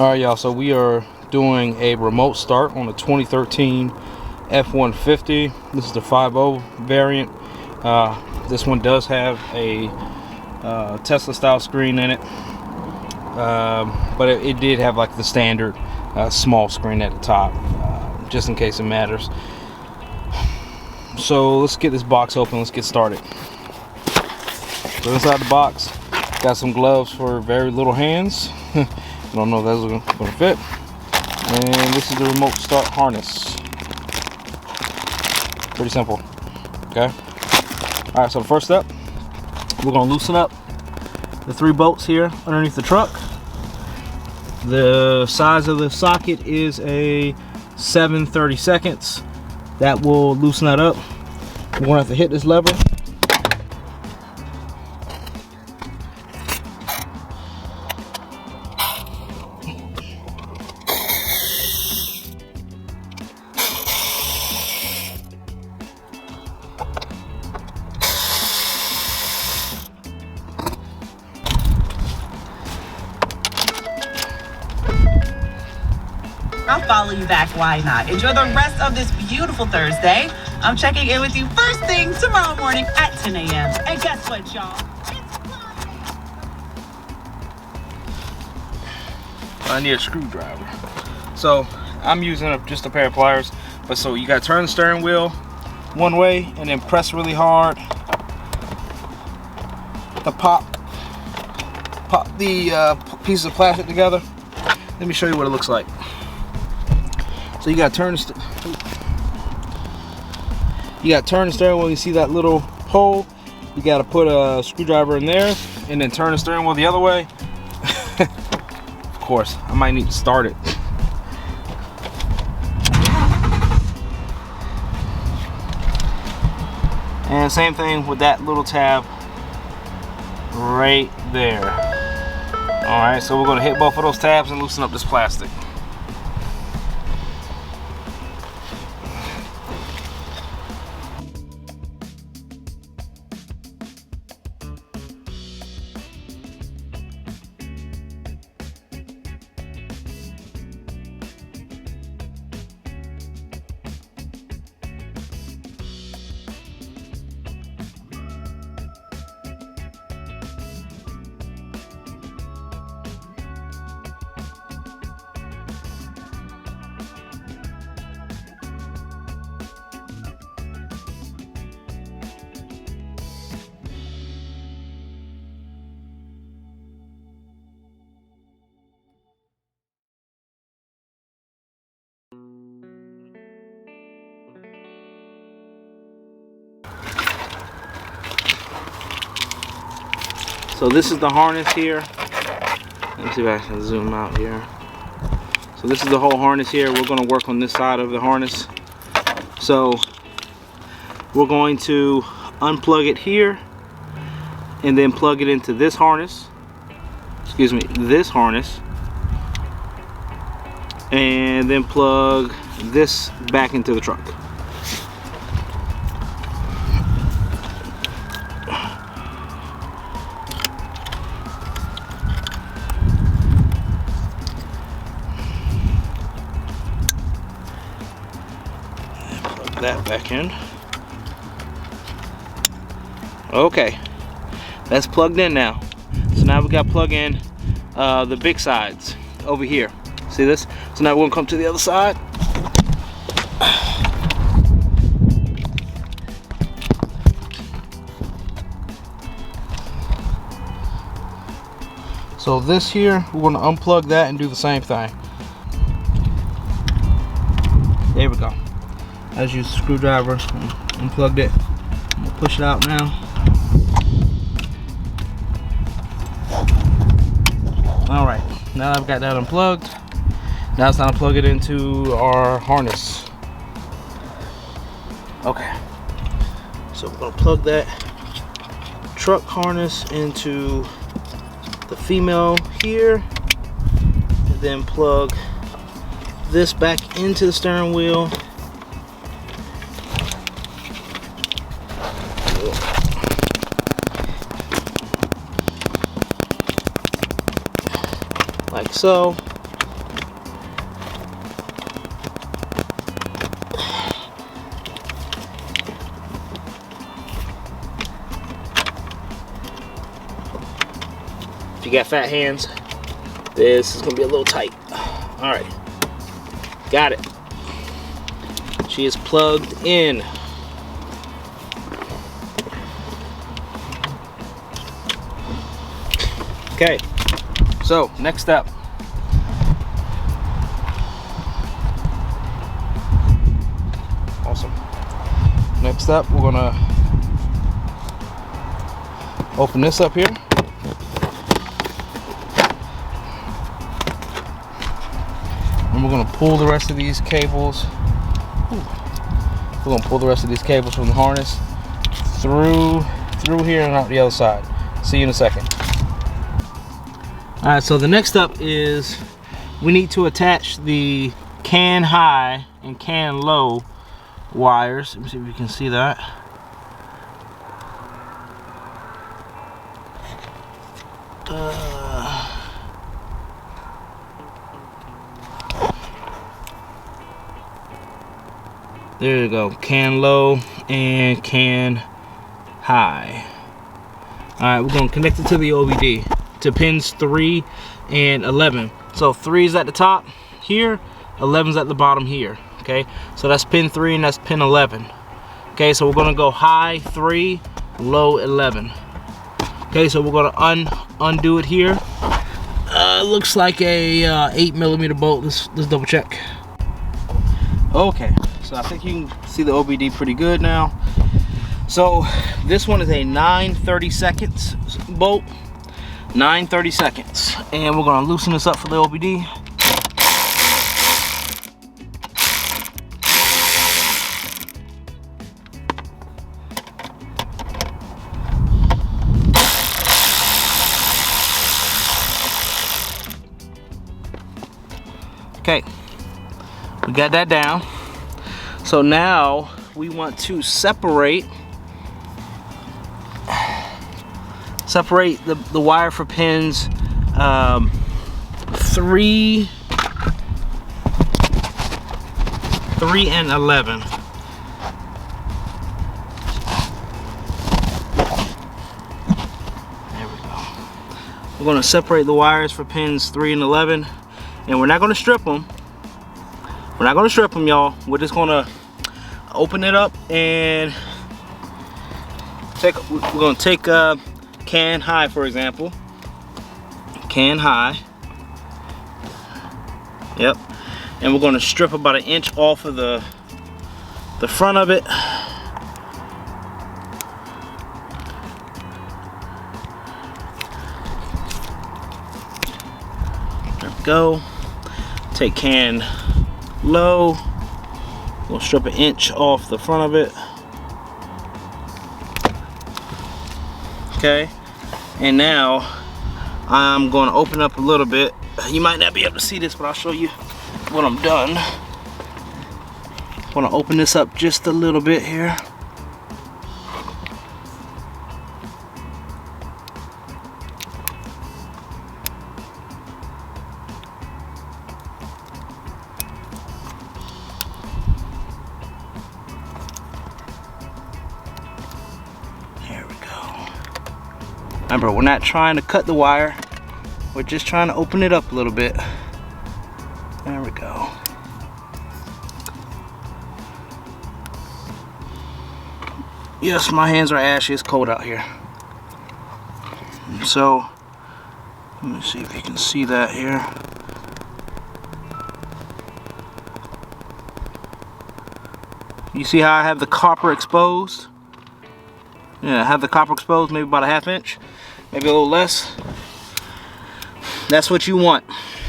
Alright y'all, so we are doing a remote start on a 2013 F150. This is the 5.0 variant. This one does have a Tesla style screen in it, but it did have like the standard small screen at the top, just in case it matters. So let's get this box open, let's get started. So inside the box, got some gloves for very little hands. I don't know if that's going to fit. And this is the remote start harness. Pretty simple. Okay. Alright, so the first step, we're going to loosen up the 3 bolts here underneath the truck. The size of the socket is a 7/32. That will loosen that up. We're going to have to hit this lever. I'll follow you back, why not? Enjoy the rest of this beautiful Thursday. I'm checking in with you first thing tomorrow morning at 10 a.m. And guess what, y'all? I need a screwdriver. So I'm using just a pair of pliers, but so you gotta turn the steering wheel one way and then press really hard to pop the pieces of plastic together. Let me show you what it looks like. So you gotta turn the steering wheel. You see that little hole? You gotta put a screwdriver in there and then turn the steering wheel the other way. Of course, I might need to start it. And same thing with that little tab right there. Alright, so we're gonna hit both of those tabs and loosen up this plastic. So this is the harness here. Let me see if I can zoom out here. So this is the whole harness here. We're going to work on this side of the harness. So we're going to unplug it here and then plug it into this harness. Excuse me, this harness. And then plug this back into the truck. That back in. Okay, that's plugged in now. So now we got to plug in the big sides over here. See this? So now we're gonna come to the other side. So this here, we're gonna unplug that and do the same thing. There we go. I just used a screwdriver, unplugged it. I'm gonna push it out now. Alright, now I've got that unplugged. Now it's time to plug it into our harness. Okay, so we're gonna plug that truck harness into the female here, and then plug this back into the steering wheel. Like so. you got fat hands, this is gonna be a little tight. All right, got it. She is plugged in. Okay, so next step. Awesome. Next up, we're gonna open this up here. And we're gonna pull the rest of these cables. We're gonna pull the rest of these cables from the harness through here and out the other side. See you in a second. All right, so the next step is we need to attach the can high and can low wires. Let me see if you can see that. There you go, can low and can high. All right, we're gonna connect it to the OBD to pins 3 and 11. So 3 is at the top here, 11's at the bottom here. Okay, so that's pin 3 and that's pin 11. Okay, so we're gonna go high 3, low 11. Okay, so we're gonna undo it here. Looks like a 8mm bolt. Let's double check. Okay, so I think you can see the OBD pretty good now. So this one is a 9/32 bolt, 9/32, and we're gonna loosen this up for the OBD. Okay, we got that down. So now we want to separate the wire for pins 3 and 11. There we go. We're going to separate the wires for pins 3 and 11. And we're not going to strip them. We're not going to strip them, y'all. We're just going to open it up and we're going to take can high, for example. Can high. Yep. And we're going to strip about 1 inch off of the front of it. There we go. Take can low. We'll strip 1 inch off the front of it. Okay. And now I'm going to open up a little bit. You might not be able to see this, but I'll show you when I'm done. I'm going to open this up just a little bit here. Remember, we're not trying to cut the wire. We're just trying to open it up a little bit. There we go. Yes, my hands are ashy. It's cold out here. So, let me see if you can see that here. You see how I have the copper exposed? Yeah, I have the copper exposed, maybe about 1/2 inch, maybe a little less. That's what you want.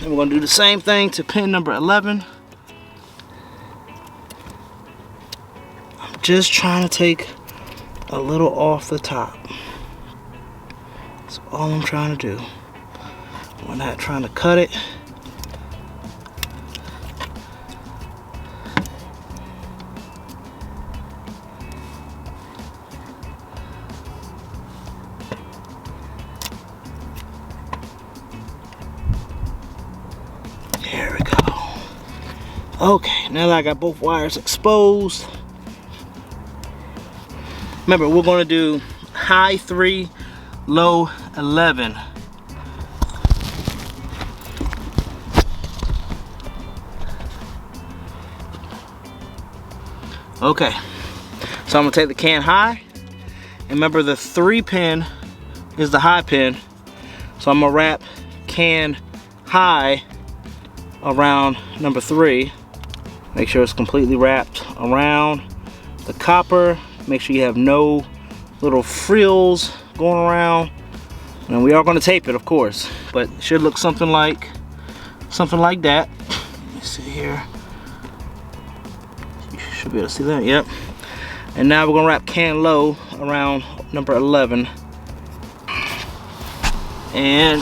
And we're going to do the same thing to pin number 11. I'm just trying to take a little off the top. That's all I'm trying to do. We're not trying to cut it. There we go. Okay, now that I got both wires exposed, remember we're going to do high 3, low 11. Okay, so I'm gonna take the can high, and remember the 3 pin is the high pin, so I'm gonna wrap can high around number 3. Make sure it's completely wrapped around the copper. Make sure you have no little frills going around, and we are going to tape it, of course, but it should look something like that. Let me see here. You should be able to see that. Yep. And now we're going to wrap can low around number 11, and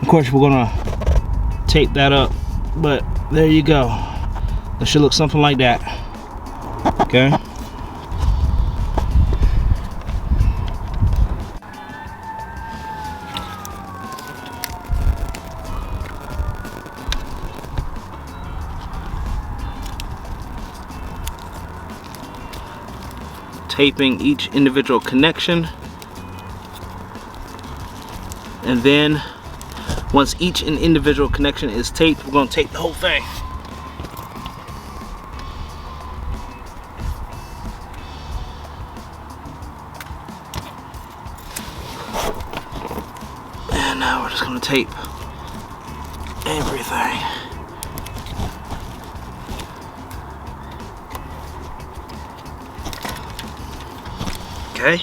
of course we're going to tape that up, but there you go. It should look something like that. Okay. Taping each individual connection, and then once each individual connection is taped, we're going to tape the whole thing. And now we're just going to tape everything. Okay,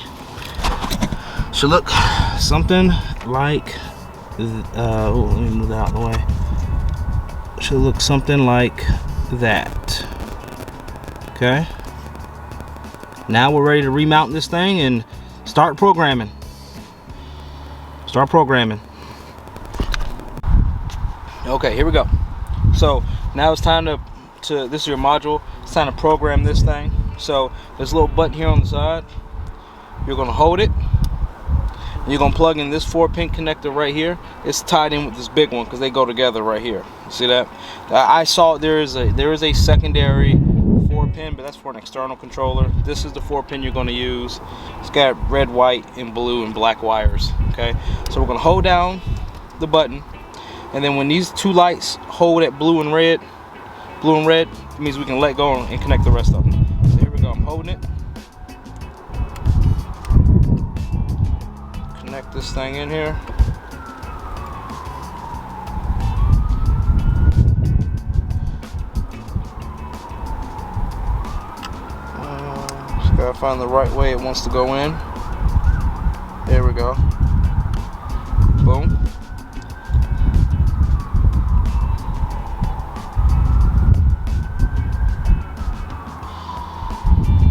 should look something like, let me move that out of the way. Should look something like that. Okay, now we're ready to remount this thing and start programming. Okay, here we go. So now it's time to this is your module. It's time to program this thing. So there's a little button here on the side. You're going to hold it, and you're going to plug in this 4-pin connector right here. It's tied in with this big one because they go together right here. See that? I saw there is a secondary 4-pin, but that's for an external controller. This is the 4-pin you're going to use. It's got red, white, and blue and black wires. Okay, so we're going to hold down the button, and then when these 2 lights hold at blue and red, it means we can let go and connect the rest of them. So here we go. I'm holding it. Connect this thing in here. Just gotta find the right way it wants to go in. There we go. Boom.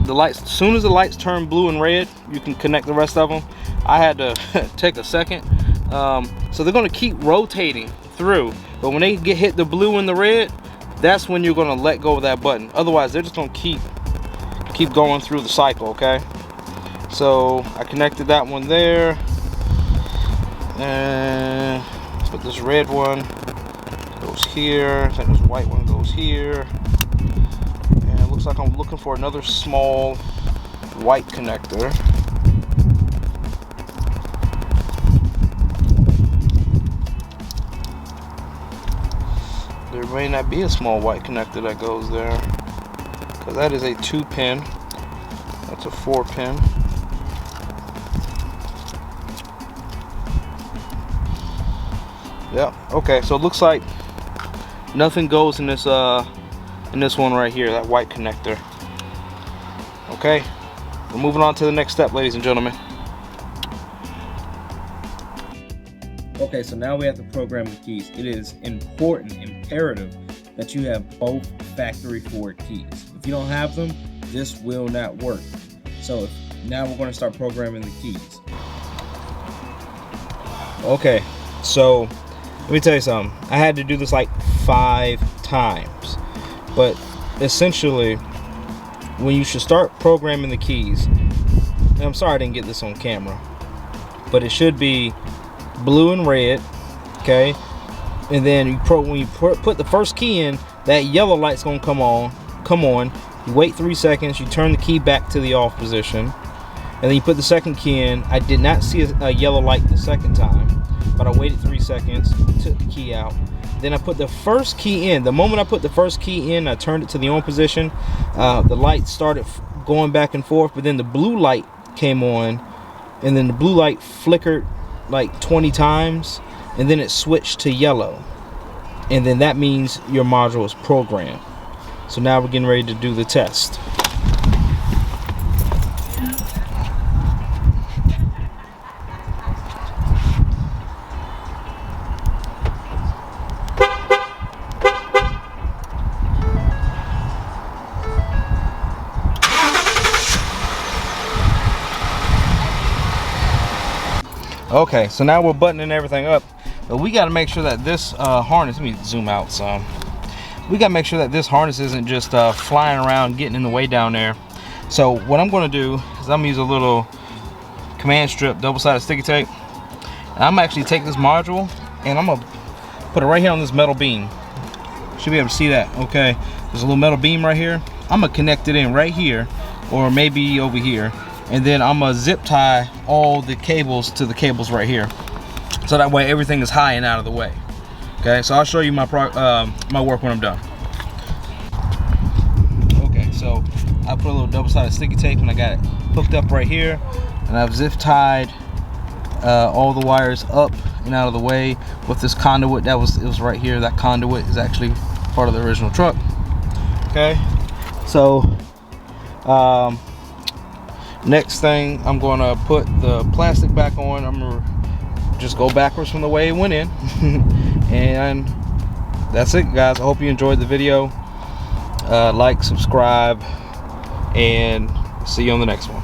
The lights, as soon as the lights turn blue and red, you can connect the rest of them. I had to take a second. So they're going to keep rotating through, but when they hit the blue and the red, that's when you're going to let go of that button. Otherwise, they're just going to keep going through the cycle. Okay. So I connected that one there, and so this red one goes here. I think this white one goes here. And it looks like I'm looking for another small white connector. There may not be a small white connector that goes there, because that is a 2-pin. That's a 4-pin. Yeah. Okay. So it looks like nothing goes in this one right here, that white connector. Okay. We're moving on to the next step, ladies and gentlemen. Okay, so now we have to program the keys. It is imperative that you have both factory forward keys. If you don't have them, this will not work. So now we're going to start programming the keys. Okay, so let me tell you something. I had to do this like 5 times. But essentially, when you should start programming the keys, and I'm sorry I didn't get this on camera, but it should be blue and red, okay? And then when you put the first key in, that yellow light's gonna come on. You wait 3 seconds, you turn the key back to the off position, and then you put the second key in. I did not see a yellow light the second time, but I waited 3 seconds, took the key out, Then I put the first key in. The moment I put the first key in, I turned it to the on position. The light started going back and forth, but then the blue light came on, and then the blue light flickered like 20 times, and then it switched to yellow. And then that means your module is programmed. So now we're getting ready to do the test. Okay, so now we're buttoning everything up, but we got to make sure that this harness, let me zoom out some. We got to make sure that this harness isn't just flying around, getting in the way down there. So what I'm going to do is I'm going to use a little command strip, double-sided sticky tape. And I'm actually take this module and I'm going to put it right here on this metal beam. Should be able to see that. Okay, there's a little metal beam right here. I'm going to connect it in right here, or maybe over here. And then I'm gonna zip tie all the cables to the cables right here, so that way everything is high and out of the way. Okay, so I'll show you my my work when I'm done. Okay, so I put a little double-sided sticky tape and I got it hooked up right here, and I've zip tied all the wires up and out of the way with this conduit. It was right here. That conduit is actually part of the original truck. Okay, so next thing, I'm gonna put the plastic back on. I'm gonna just go backwards from the way it went in. And that's it, guys. I hope you enjoyed the video. Like, subscribe, and see you on the next one.